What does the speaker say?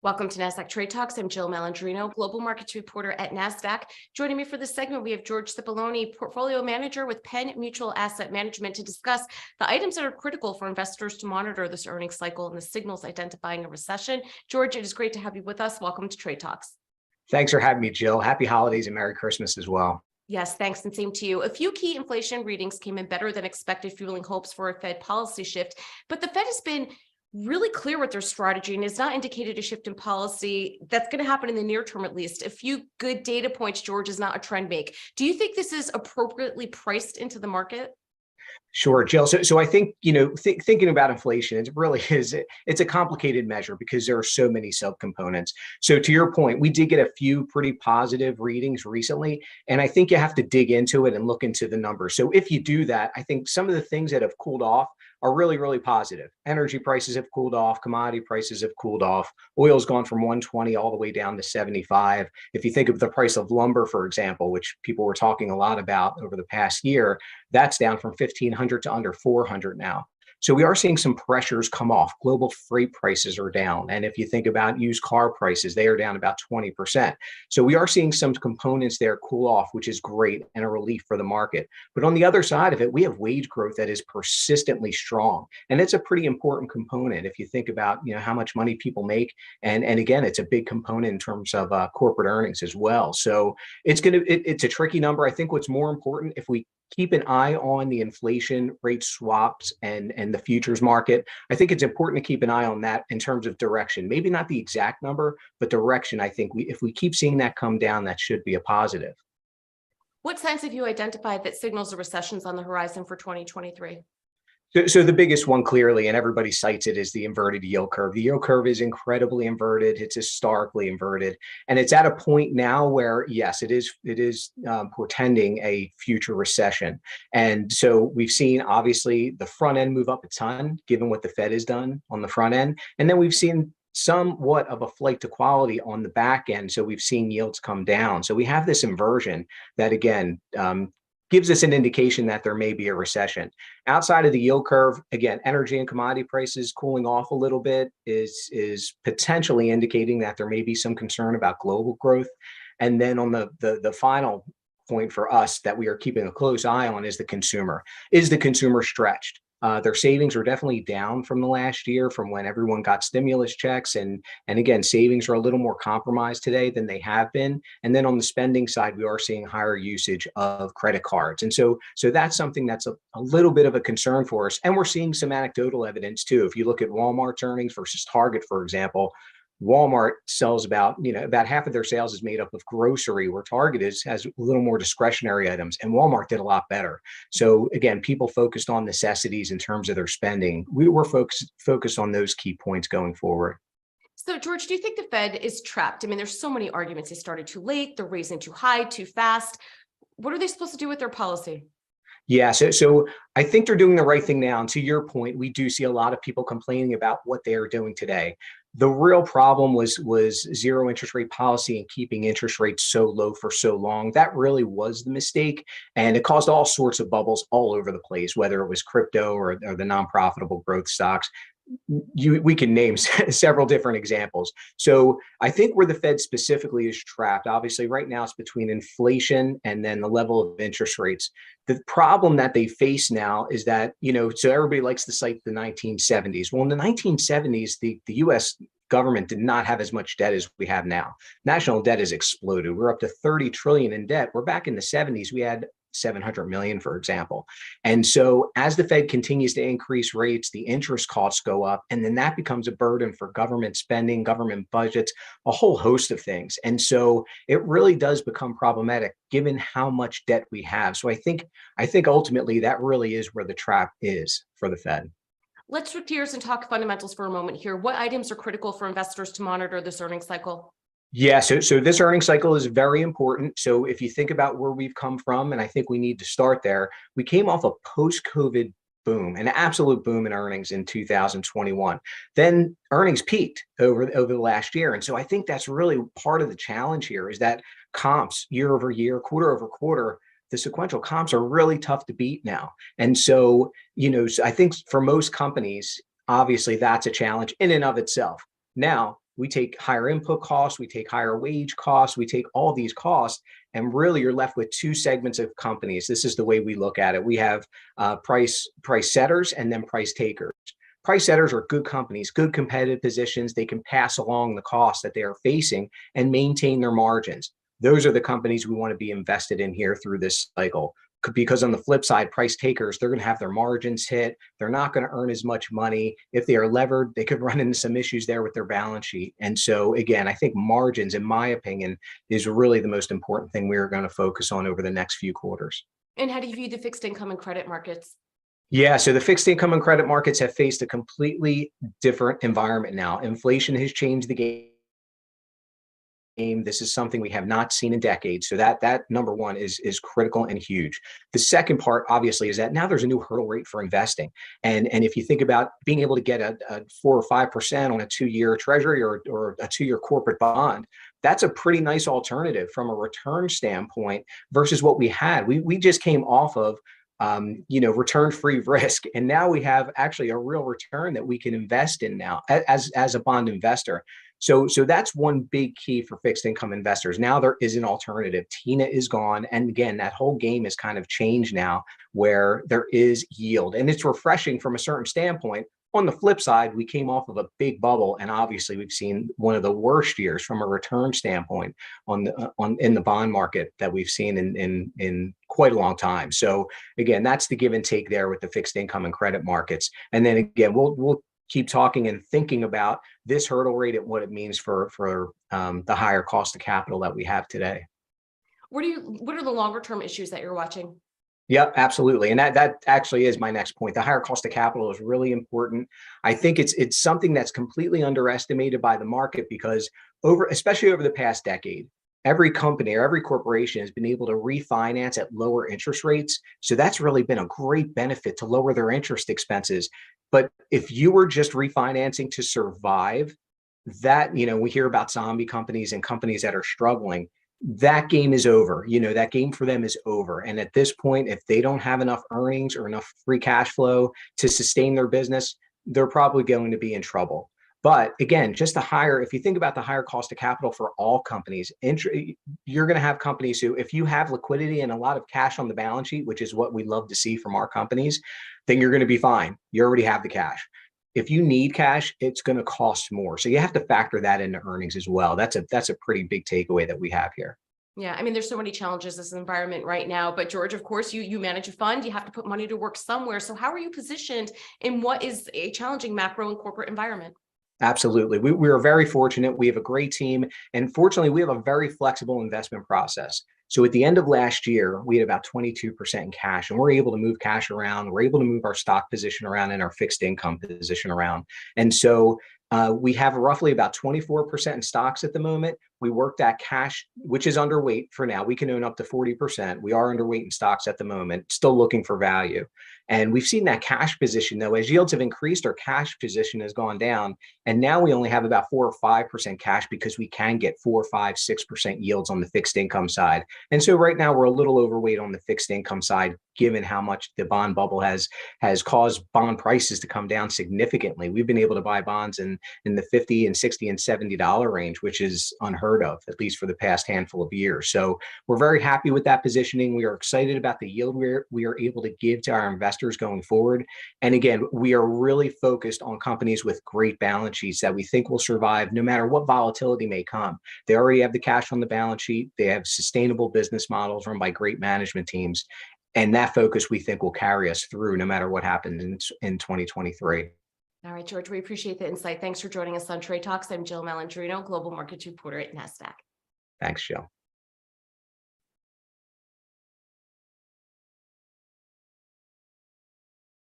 Welcome to Nasdaq Trade Talks. I'm Jill Malandrino, global markets reporter at Nasdaq. Joining me for this segment, we have George Cipolloni, portfolio manager with Penn Mutual Asset Management, to discuss the items that are critical for investors to monitor this earnings cycle and the signals identifying a recession. George, it is great to have you with us. Welcome to Trade Talks. Thanks for having me, Jill. Happy holidays and Merry Christmas as well. Yes, thanks, and same to you. A few key inflation readings came in better than expected, fueling hopes for a Fed policy shift. But the Fed has been really clear with their strategy and has not indicated a shift in policy that's going to happen in the near term, at least. A few good data points, George, is not a trend make. Do you think this is appropriately priced into the market? Sure, Jill. So I think, thinking about inflation, it really is, it's a complicated measure because there are so many subcomponents. So to your point, we did get a few pretty positive readings recently, and I think you have to dig into it and look into the numbers. So if you do that, I think some of the things that have cooled off are really, really positive. Energy prices have cooled off, commodity prices have cooled off. Oil's gone from 120 all the way down to 75. If you think of the price of lumber, for example, which people were talking a lot about over the past year, that's down from 1,500 to under 400 now. So we are seeing some pressures come off. Global freight prices are down. And if you think about used car prices, they are down about 20%. So we are seeing some components there cool off, which is great and a relief for the market. But on the other side of it, we have wage growth that is persistently strong. And it's a pretty important component if you think about how much money people make. And again, it's a big component in terms of corporate earnings as well. So it's a tricky number. I think what's more important, if we keep an eye on the inflation rate swaps and the futures market, I think it's important to keep an eye on that in terms of direction. Maybe not the exact number, but direction. I think if we keep seeing that come down, that should be a positive. What signs have you identified that signals a recession's on the horizon for 2023? So the biggest one clearly, and everybody cites it, is the inverted yield curve. The yield curve is incredibly inverted. It's historically inverted. And it's at a point now where, yes, it is portending a future recession. And so we've seen, obviously, the front end move up a ton, given what the Fed has done on the front end. And then we've seen somewhat of a flight to quality on the back end. So we've seen yields come down. So we have this inversion that, again, gives us an indication that there may be a recession. Outside of the yield curve, again, energy and commodity prices cooling off a little bit is potentially indicating that there may be some concern about global growth. And then on the final point for us that we are keeping a close eye on is the consumer. Is the consumer stretched? Their savings are definitely down from the last year, from when everyone got stimulus checks. And again, savings are a little more compromised today than they have been. And then on the spending side, we are seeing higher usage of credit cards. And so that's something that's a little bit of a concern for us. And we're seeing some anecdotal evidence too. If you look at Walmart's earnings versus Target, for example, Walmart sells about half of their sales is made up of grocery, where Target has a little more discretionary items, and Walmart did a lot better. So again, people focused on necessities in terms of their spending. We were focused on those key points going forward. So George, do you think the Fed is trapped? I mean, there's so many arguments. They started too late, they're raising too high, too fast. What are they supposed to do with their policy? Yeah, so I think they're doing the right thing now. And to your point, we do see a lot of people complaining about what they are doing today. The real problem was zero interest rate policy and keeping interest rates so low for so long. That really was the mistake. And it caused all sorts of bubbles all over the place, whether it was crypto or the non-profitable growth stocks. We can name several different examples. So I think where the Fed specifically is trapped, obviously right now it's between inflation and then the level of interest rates. The problem that they face now is that, so everybody likes to cite the 1970s. Well, in the 1970s, the US government did not have as much debt as we have now. National debt has exploded. We're up to 30 trillion in debt. We're back in the 70s. We had 700 million, for example. And so as the Fed continues to increase rates, the interest costs go up, and then that becomes a burden for government spending, government budgets, a whole host of things. And so it really does become problematic given how much debt we have. So I think ultimately that really is where the trap is for the Fed. Let's switch gears and talk fundamentals for a moment here. What items are critical for investors to monitor this earnings cycle? Yeah, so this earnings cycle is very important. So if you think about where we've come from, and I think we need to start there, we came off a post-COVID boom, an absolute boom in earnings in 2021. Then earnings peaked over the last year. And so I think that's really part of the challenge here, is that comps year over year, quarter over quarter, the sequential comps are really tough to beat now. And so, I think for most companies, obviously that's a challenge in and of itself. Now, We take higher input costs, we take higher wage costs, we take all these costs, and really you're left with two segments of companies. This is the way we look at it. We have price setters and then price takers. Price setters are good companies, good competitive positions. They can pass along the costs that they are facing and maintain their margins. Those are the companies we want to be invested in here through this cycle. Because on the flip side, price takers, they're going to have their margins hit. They're not going to earn as much money. If they are levered, they could run into some issues there with their balance sheet. And so again, I think margins, in my opinion, is really the most important thing we are going to focus on over the next few quarters. And how do you view the fixed income and credit markets? Yeah, so the fixed income and credit markets have faced a completely different environment now. Inflation has changed the game. This is something we have not seen in decades. So that number one is critical and huge. The second part, obviously, is that now there's a new hurdle rate for investing. And if you think about being able to get a 4 or 5% on a 2-year treasury or a 2-year corporate bond, that's a pretty nice alternative from a return standpoint versus what we had. We just came off of return-free risk. And now we have actually a real return that we can invest in now as a bond investor. So that's one big key for fixed income investors. Now there is an alternative. TINA is gone. And again, that whole game is kind of changed now where there is yield. And it's refreshing from a certain standpoint. On the flip side, we came off of a big bubble, and obviously we've seen one of the worst years from a return standpoint in the bond market that we've seen in quite a long time. So again, that's the give and take there with the fixed income and credit markets. And then again, we'll keep talking and thinking about this hurdle rate and what it means for the higher cost of capital that we have today. What are the longer term issues that you're watching? Yeah, absolutely. And that actually is my next point. The higher cost of capital is really important. I think it's something that's completely underestimated by the market because especially over the past decade, every company or every corporation has been able to refinance at lower interest rates. So that's really been a great benefit to lower their interest expenses. But if you were just refinancing to survive, that, we hear about zombie companies and companies that are struggling. That game is over. That game for them is over. And at this point, if they don't have enough earnings or enough free cash flow to sustain their business, they're probably going to be in trouble. But again, if you think about the higher cost of capital for all companies, you're going to have companies who, if you have liquidity and a lot of cash on the balance sheet, which is what we love to see from our companies, then you're going to be fine. You already have the cash. If you need cash, it's going to cost more. So you have to factor that into earnings as well. That's a pretty big takeaway that we have here. Yeah, I mean, there's so many challenges in this environment right now. But George, of course, you manage a fund. You have to put money to work somewhere. So how are you positioned in what is a challenging macro and corporate environment? Absolutely. We are very fortunate. We have a great team. And fortunately, we have a very flexible investment process. So at the end of last year, we had about 22% in cash, and we're able to move cash around. We're able to move our stock position around and our fixed income position around. And so we have roughly about 24% in stocks at the moment. We work that cash, which is underweight for now. We can own up to 40%. We are underweight in stocks at the moment, still looking for value. And we've seen that cash position, though, as yields have increased, our cash position has gone down. And now we only have about 4 or 5% cash because we can get 4, 5, 6% yields on the fixed income side. And so right now we're a little overweight on the fixed income side, given how much the bond bubble has caused bond prices to come down significantly. We've been able to buy bonds in the $50 and $60 and $70 range, which is unheard of, at least for the past handful of years. So we're very happy with that positioning. We are excited about the yield we are able to give to our investors going forward. And again, we are really focused on companies with great balance sheets that we think will survive no matter what volatility may come. They already have the cash on the balance sheet. They have sustainable business models run by great management teams. And that focus, we think, will carry us through no matter what happens in 2023. All right, George, we appreciate the insight. Thanks for joining us on Trade Talks. I'm Jill Malandrino, Global Markets Reporter at Nasdaq. Thanks, Jill.